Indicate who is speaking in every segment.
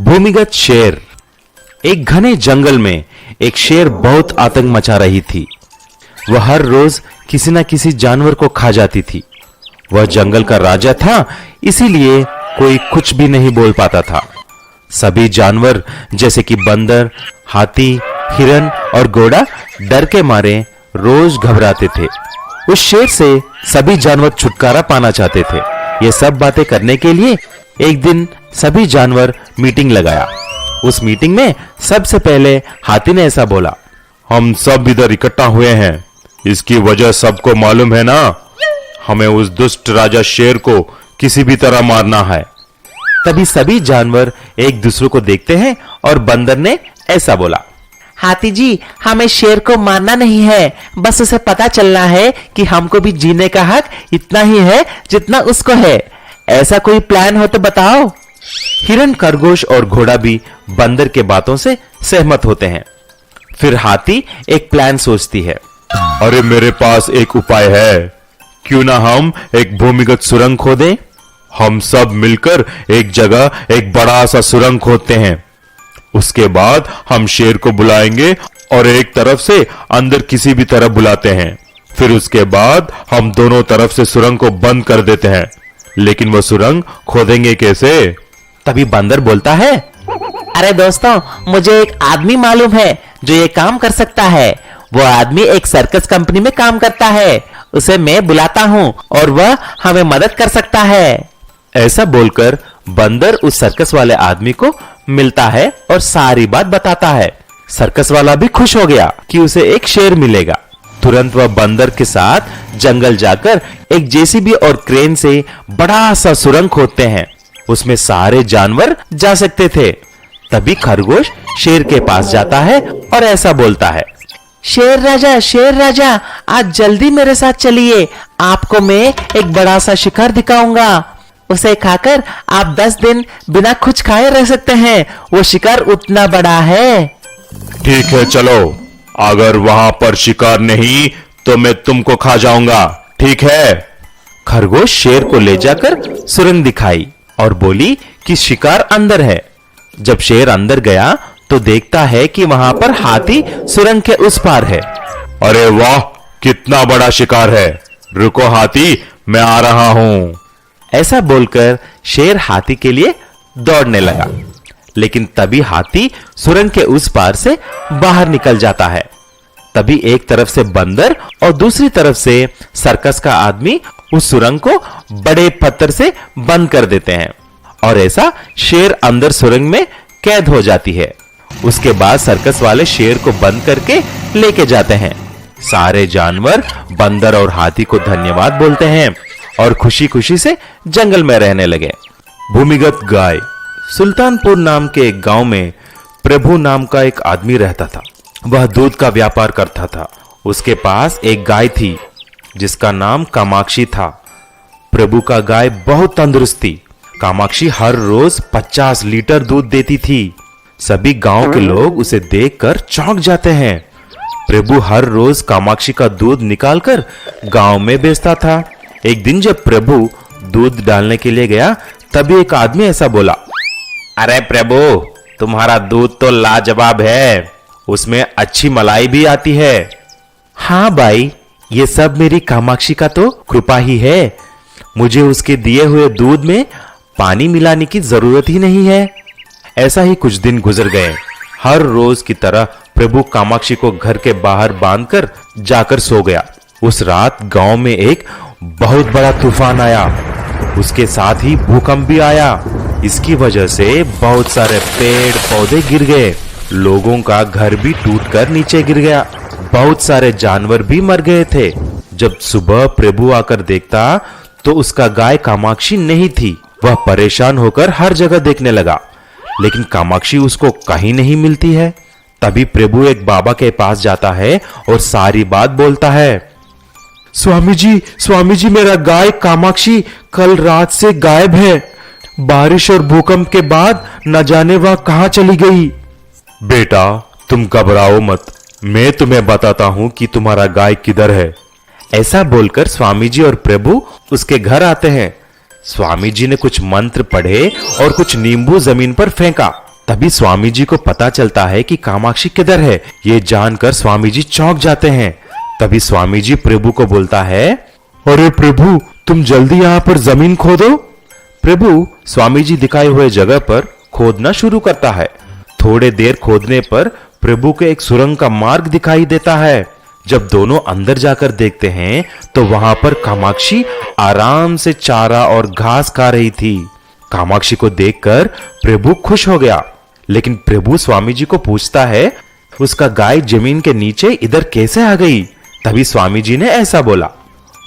Speaker 1: भूमिगत शेर। एक घने जंगल में एक शेर बहुत आतंक मचा रही थी। वह हर रोज किसी न किसी जानवर को खा जाती थी। वह जंगल का राजा था, इसीलिए कोई कुछ भी नहीं बोल पाता था। सभी जानवर जैसे कि बंदर, हाथी, हिरन और घोड़ा डर के मारे रोज घबराते थे। उस शेर से सभी जानवर छुटकारा पाना चाहते थे। ये सब बातें करने के लिए एक दिन सभी जानवर मीटिंग लगाया। उस मीटिंग में सबसे पहले हाथी ने ऐसा बोला,
Speaker 2: हम सब इधर इकट्ठा हुए हैं, इसकी वजह सबको मालूम है ना। हमें उस दुष्ट राजा शेर को किसी भी तरह मारना है।
Speaker 1: तभी सभी जानवर एक दूसरे को देखते हैं और बंदर ने ऐसा बोला,
Speaker 3: हाथी जी, हमें शेर को मारना नहीं है, बस उसे पता चलना है कि हमको भी जीने का हक इतना ही है जितना उसको है। ऐसा कोई प्लान हो तो बताओ।
Speaker 1: हिरन, खरगोश और घोड़ा भी बंदर के बातों से सहमत होते हैं। फिर हाथी एक प्लान सोचती है।
Speaker 2: अरे मेरे पास एक उपाय है, क्यों ना हम एक भूमिगत सुरंग खोदें। हम सब मिलकर एक जगह एक बड़ा सा सुरंग खोदते हैं। उसके बाद हम शेर को बुलाएंगे और एक तरफ से अंदर किसी भी तरफ बुलाते हैं। फिर उसके बाद हम दोनों तरफ से सुरंग को बंद कर देते हैं। लेकिन वो सुरंग खोदेंगे कैसे?
Speaker 1: तभी बंदर बोलता है,
Speaker 3: अरे दोस्तों, मुझे एक आदमी मालूम है जो ये काम कर सकता है। वो आदमी एक सर्कस कंपनी में काम करता है। उसे मैं बुलाता हूँ और वह हमें मदद कर सकता है।
Speaker 1: ऐसा बोलकर बंदर उस सर्कस वाले आदमी को मिलता है और सारी बात बताता है। सर्कस वाला भी खुश हो गया कि उसे एक शेर मिलेगा। तुरंत वह बंदर के साथ जंगल जाकर एक जेसीबी और क्रेन से बड़ा सा सुरंग खोदते हैं। उसमें सारे जानवर जा सकते थे। तभी खरगोश शेर के पास जाता है और ऐसा बोलता है,
Speaker 3: शेर राजा, आज जल्दी मेरे साथ चलिए। आपको मैं एक बड़ा सा शिकार दिखाऊंगा। उसे खाकर आप 10 दिन बिना कुछ खाए रह सकते हैं। वो शिकार उतना बड़ा है।
Speaker 2: ठीक है, चलो। अगर वहां पर शिकार नहीं तो मैं तुमको खा जाऊंगा, ठीक है?
Speaker 1: खरगोश शेर को ले जाकर सुरंग दिखाई और बोली कि शिकार अंदर है। जब शेर अंदर गया तो देखता है कि वहां पर हाथी सुरंग के उस पार है।
Speaker 2: अरे वाह, कितना बड़ा शिकार है। रुको हाथी, मैं आ रहा हूं।
Speaker 1: ऐसा बोलकर शेर हाथी के लिए दौड़ने लगा। लेकिन तभी हाथी सुरंग के उस पार से बाहर निकल जाता है। तभी एक तरफ से बंदर और दूसरी तरफ से सर्कस का आदमी उस सुरंग को बड़े पत्थर से बंद कर देते हैं और ऐसा शेर अंदर सुरंग में कैद हो जाती है। उसके बाद सर्कस वाले शेर को बंद करके लेके जाते हैं। सारे जानवर बंदर और हाथी को धन्यवाद बोलते हैं और खुशी खुशी से जंगल में रहने लगे। भूमिगत गाय। सुल्तानपुर नाम के एक गांव में प्रभु नाम का एक आदमी रहता था। वह दूध का व्यापार करता था। उसके पास एक गाय थी जिसका नाम कामाक्षी था। प्रभु का गाय बहुत तंदुरुस्त थी। कामाक्षी हर रोज 50 लीटर दूध देती थी। सभी गांव के लोग उसे देखकर चौंक जाते हैं। प्रभु हर रोज कामाक्षी का दूध निकालकर गांव में बेचता था। एक दिन जब प्रभु दूध डालने के लिए गया तभी एक आदमी ऐसा बोला, अरे प्रभु, तुम्हारा दूध तो लाजवाब है, उसमें अच्छी मलाई भी आती है। हाँ भाई, ये सब मेरी कामाक्षी का तो कृपा ही है। मुझे उसके दिए हुए दूध में पानी मिलाने की जरूरत ही नहीं है। ऐसा ही कुछ दिन गुजर गए। हर रोज की तरह प्रभु कामाक्षी को घर के बाहर बांधकर जाकर सो गया। उस रात गांव में एक बहुत बड़ा तूफान आया। उसके साथ ही भूकंप भी आया। इसकी वजह से बहुत सारे पेड़ पौधे गिर गए। लोगों का घर भी टूटकर नीचे गिर गया। बहुत सारे जानवर भी मर गए थे। जब सुबह प्रभु आकर देखता तो उसका गाय कामाक्षी नहीं थी। वह परेशान होकर हर जगह देखने लगा, लेकिन कामाक्षी उसको कहीं नहीं मिलती है। तभी प्रभु एक बाबा के पास जाता है और सारी बात बोलता है। स्वामी जी, मेरा गाय कामाक्षी कल रात से गायब है। बारिश और भूकंप के बाद न जाने वह कहां चली गई।
Speaker 2: बेटा, तुम घबराओ मत, मैं तुम्हें बताता हूं कि तुम्हारा गाय किधर है।
Speaker 1: ऐसा बोलकर स्वामी जी और प्रभु उसके घर आते हैं। स्वामी जी ने कुछ मंत्र पढ़े और कुछ नींबू जमीन पर फेंका तभी स्वामी जी को पता चलता है कि कामाक्षी किधर है। ये जानकर स्वामी जी चौंक जाते हैं। तभी स्वामी जी प्रभु को बोलता है,
Speaker 2: अरे प्रभु, तुम जल्दी यहां पर जमीन खोदो।
Speaker 1: प्रभु स्वामी जी दिखाए हुए जगह पर खोदना शुरू करता है। थोड़े देर खोदने पर प्रभु को एक सुरंग का मार्ग दिखाई देता है। जब दोनों अंदर जाकर देखते हैं तो वहां पर कामाक्षी आराम से चारा और घास खा रही थी। कामाक्षी को देखकर प्रभु खुश हो गया, लेकिन प्रभु स्वामी जी को पूछता है, उसका गाय जमीन के नीचे इधर कैसे आ गई? तभी स्वामी जी ने ऐसा बोला,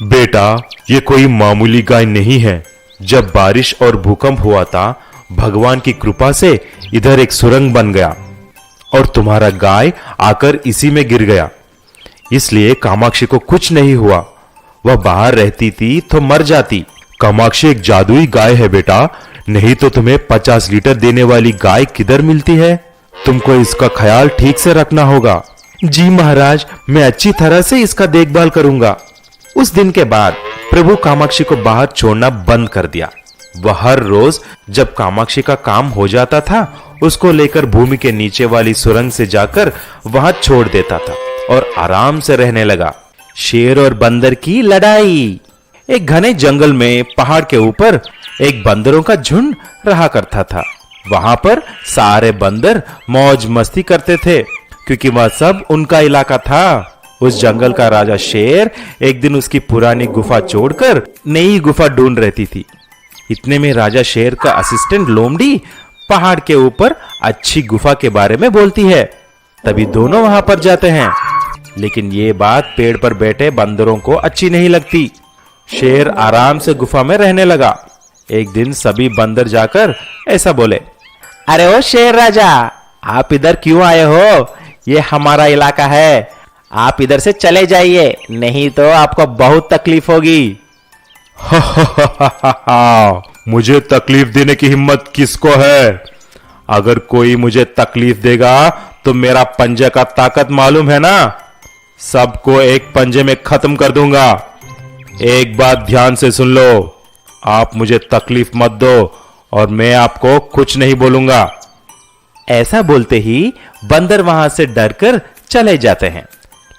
Speaker 2: बेटा, ये कोई मामूली गाय नहीं है। जब बारिश और भूकंप हुआ था, भगवान की कृपा से इधर एक सुरंग बन गया और तुम्हारा गाय आकर इसी में गिर गया। इसलिए कामाक्षी को कुछ नहीं हुआ। वह बाहर रहती थी तो मर जाती। कामाक्षी एक जादुई गाय है बेटा, नहीं तो तुम्हें 50 लीटर देने वाली गाय किधर मिलती है? तुमको इसका ख्याल ठीक से रखना होगा।
Speaker 1: जी महाराज, मैं अच्छी तरह से इसका देखभाल करूंगा। उस दिन के बाद प्रभु कामाक्षी को बाहर छोड़ना बंद कर दिया। वह हर रोज जब कामाक्षी का काम हो जाता था, उसको लेकर भूमि के नीचे वाली सुरंग से जाकर वहां छोड़ देता था और आराम से रहने लगा। शेर और बंदर की लड़ाई। एक घने जंगल में पहाड़ के ऊपर एक बंदरों का झुंड रहा करता था। वहां पर सारे बंदर मौज मस्ती करते थे, क्योंकि वह सब उनका इलाका था। उस जंगल का राजा शेर एक दिन उसकी पुरानी गुफा छोड़कर नई गुफा ढूंढ रहती थी। इतने में राजा शेर का असिस्टेंट लोमड़ी पहाड़ के ऊपर अच्छी गुफा के बारे में बोलती है। तभी दोनों वहां पर जाते हैं, लेकिन ये बात पेड़ पर बैठे बंदरों को अच्छी नहीं लगती। शेर आराम से गुफा में रहने लगा। एक दिन सभी बंदर जाकर ऐसा बोले, अरे ओ शेर राजा, आप इधर क्यों आए हो? ये हमारा इलाका है, आप इधर से चले जाइए, नहीं तो आपको बहुत तकलीफ होगी।
Speaker 2: मुझे तकलीफ देने की हिम्मत किसको है? अगर कोई मुझे तकलीफ देगा तो मेरा पंजे का ताकत मालूम है ना? सबको एक पंजे में खत्म कर दूंगा। एक बात ध्यान से सुन लो, आप मुझे तकलीफ मत दो और मैं आपको कुछ नहीं बोलूंगा।
Speaker 1: ऐसा बोलते ही बंदर वहां से डरकर चले जाते हैं।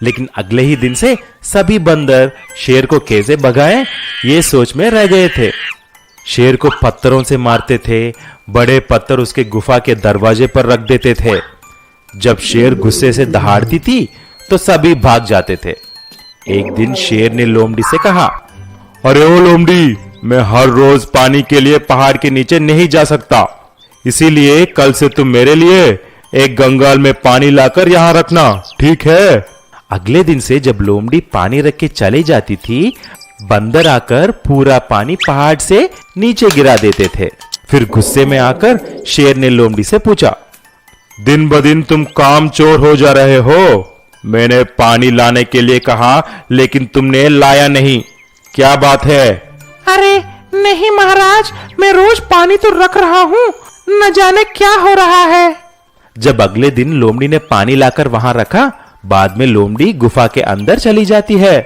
Speaker 1: लेकिन अगले ही दिन से सभी बंदर शेर को कैसे भगाएं, ये सोच में रह गए थे। शेर को पत्थरों से मारते थे। बड़े पत्थर उसके गुफा के दरवाजे पर रख देते थे। जब शेर गुस्से से दहाड़ती थी तो सभी भाग जाते थे। एक दिन शेर ने लोमड़ी से कहा,
Speaker 2: अरे ओ लोमड़ी, मैं हर रोज पानी के लिए पहाड़ के नीचे नहीं जा सकता, इसीलिए कल से तुम मेरे लिए एक गंगाल में पानी लाकर यहां रखना, ठीक है?
Speaker 1: अगले दिन से जब लोमड़ी पानी रख के चली जाती थी, बंदर आकर पूरा पानी पहाड़ से नीचे गिरा देते थे। फिर गुस्से में आकर शेर ने लोमड़ी से पूछा,
Speaker 2: दिन ब दिन तुम काम चोर हो जा रहे हो। मैंने पानी लाने के लिए कहा, लेकिन तुमने लाया नहीं, क्या बात है?
Speaker 3: अरे नहीं महाराज, मैं रोज पानी तो रख रहा हूँ, न जाने क्या हो रहा है।
Speaker 1: जब अगले दिन लोमड़ी ने पानी लाकर वहां रखा, बाद में लोमड़ी गुफा के अंदर चली जाती है।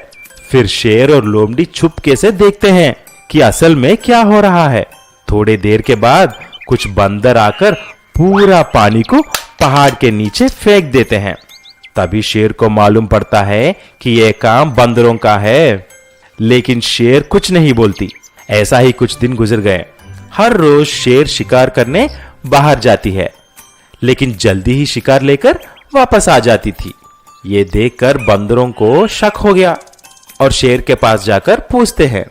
Speaker 1: फिर शेर और लोमड़ी छुपके से देखते हैं कि असल में क्या हो रहा है। थोड़े देर के बाद कुछ बंदर आकर पूरा पानी को पहाड़ के नीचे फेंक देते हैं। तभी शेर को मालूम पड़ता है कि यह काम बंदरों का है, लेकिन शेर कुछ नहीं बोलती। ऐसा ही कुछ दिन गुजर गए। हर रोज शेर शिकार करने बाहर जाती है, लेकिन जल्दी ही शिकार लेकर वापस आ जाती थी। ये देखकर बंदरों को शक हो गया और शेर के पास जाकर पूछते हैं,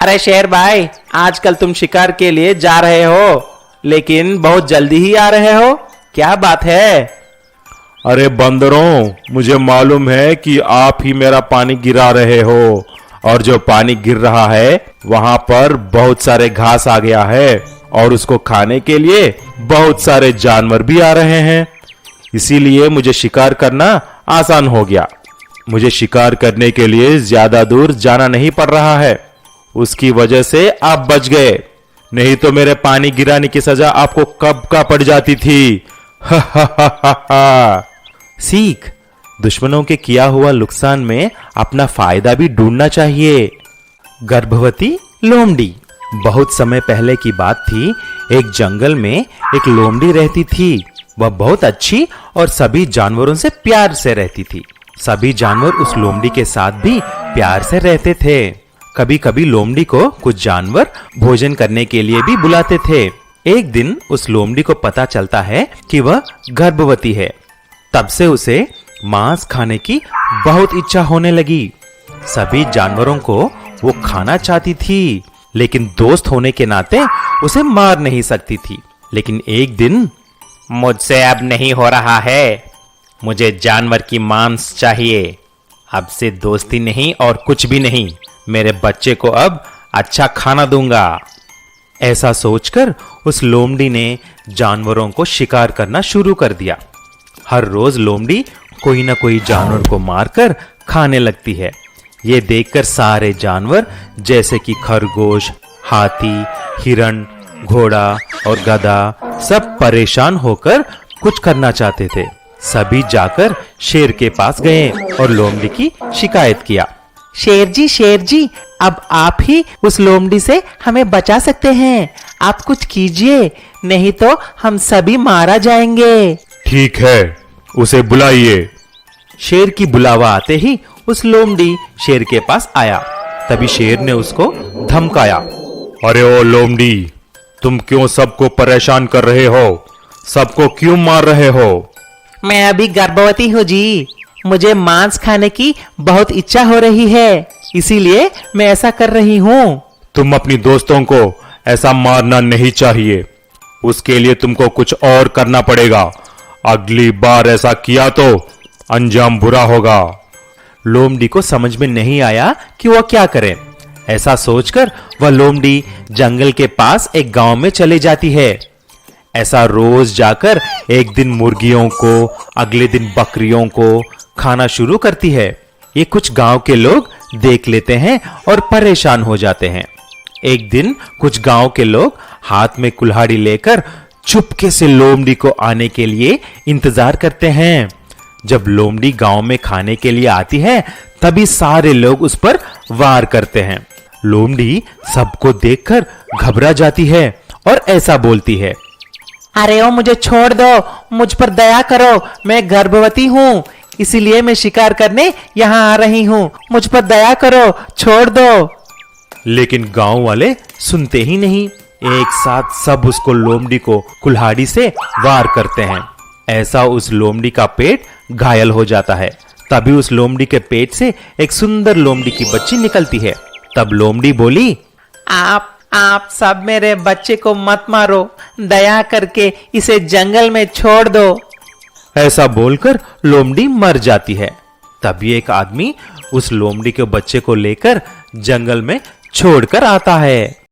Speaker 1: अरे शेर भाई, आजकल तुम शिकार के लिए जा रहे हो, लेकिन बहुत जल्दी ही आ रहे हो, क्या बात है?
Speaker 2: अरे बंदरों, मुझे मालूम है कि आप ही मेरा पानी गिरा रहे हो, और जो पानी गिर रहा है वहां पर बहुत सारे घास आ गया है और उसको खाने के लिए बहुत सारे जानवर भी आ रहे हैं। इसीलिए मुझे शिकार करना आसान हो गया। मुझे शिकार करने के लिए ज्यादा दूर जाना नहीं पड़ रहा है। उसकी वजह से आप बच गए, नहीं तो मेरे पानी गिराने की सजा आपको कब का पड़ जाती थी।
Speaker 1: सीख, दुश्मनों के किया हुआ नुकसान में अपना फायदा भी ढूंढना चाहिए। गर्भवती लोमड़ी। बहुत समय पहले की बात थी। एक जंगल में एक लोमड़ी रहती थी। वह बहुत अच्छी और सभी जानवरों से प्यार से रहती थी। सभी जानवर उस लोमड़ी के साथ भी प्यार से रहते थे। कभी-कभी लोमड़ी को कुछ जानवर भोजन करने के लिए भी बुलाते थे। एक दिन उस लोमड़ी को पता चलता है कि वह गर्भवती है। तब से उसे मांस खाने की बहुत इच्छा होने लगी। सभी जानवरों को वो खाना चाहती थी, लेकिन दोस्त होने के नाते उसे मार नहीं सकती थी। लेकिन एक दिन, मुझसे अब नहीं हो रहा है, मुझे जानवर की मांस चाहिए। अब से दोस्ती नहीं और कुछ भी नहीं, मेरे बच्चे को अब अच्छा खाना दूंगा। ऐसा सोचकर उस लोमड़ी ने जानवरों को शिकार करना शुरू कर दिया। हर रोज लोमड़ी कोई ना कोई जानवर को मारकर खाने लगती है। ये देखकर सारे जानवर जैसे कि खरगोश, हाथी, हिरण, घोड़ा और गधा सब परेशान होकर कुछ करना चाहते थे। सभी जाकर शेर के पास गए और लोमड़ी की शिकायत किया।
Speaker 3: शेर जी, अब आप ही उस लोमड़ी से हमें बचा सकते हैं। आप कुछ कीजिए, नहीं तो हम सभी मारा जाएंगे।
Speaker 2: ठीक है, उसे बुलाइए।
Speaker 1: शेर की बुलावा आते ही उस लोमड़ी शेर के पास आया। तभी शेर ने उसको धमकाया।
Speaker 2: अरे ओ लोमड़ी, तुम क्यों सबको परेशान कर रहे हो? सबको क्यों मार रहे हो?
Speaker 3: मैं अभी गर्भवती हूँ जी, मुझे मांस खाने की बहुत इच्छा हो रही है, इसीलिए मैं ऐसा कर रही हूँ।
Speaker 2: तुम अपनी दोस्तों को ऐसा मारना नहीं चाहिए। उसके लिए तुमको कुछ और करना पड़ेगा। अगली बार ऐसा किया तो अंजाम बुरा होगा।
Speaker 1: लोमड़ी को समझ में नहीं आया कि वह क्या करे। ऐसा सोचकर वह लोमड़ी जंगल के पास एक गांव में चली जाती है। ऐसा रोज जाकर एक दिन मुर्गियों को, अगले दिन बकरियों को खाना शुरू करती है। ये कुछ गांव के लोग देख लेते हैं और परेशान हो जाते हैं। एक दिन कुछ गांव के लोग हाथ में कुल्हाड़ी लेकर चुपके से लोमड़ी को आने के लिए इंतजार करते हैं। जब लोमड़ी गांव में खाने के लिए आती है, तभी सारे लोग उस पर वार करते हैं। लोमड़ी सबको देखकर घबरा जाती है और ऐसा बोलती है,
Speaker 3: अरे ओ मुझे छोड़ दो, मुझ पर दया करो, मैं गर्भवती हूँ, इसीलिए मैं शिकार करने यहाँ आ रही हूँ, मुझ पर दया करो, छोड़ दो।
Speaker 1: लेकिन गांव वाले सुनते ही नहीं। एक साथ सब उसको लोमड़ी को कुल्हाड़ी से वार करते हैं। ऐसा उस लोमड़ी का पेट घायल हो जाता है। तभी उस लोमड़ी के पेट से एक सुंदर लोमड़ी की बच्ची निकलती है। तब लोमड़ी बोली,
Speaker 3: आप सब मेरे बच्चे को मत मारो, दया करके इसे जंगल में छोड़ दो।
Speaker 1: ऐसा बोलकर लोमड़ी मर जाती है। तभी एक आदमी उस लोमड़ी के बच्चे को लेकर जंगल में छोड़कर आता है।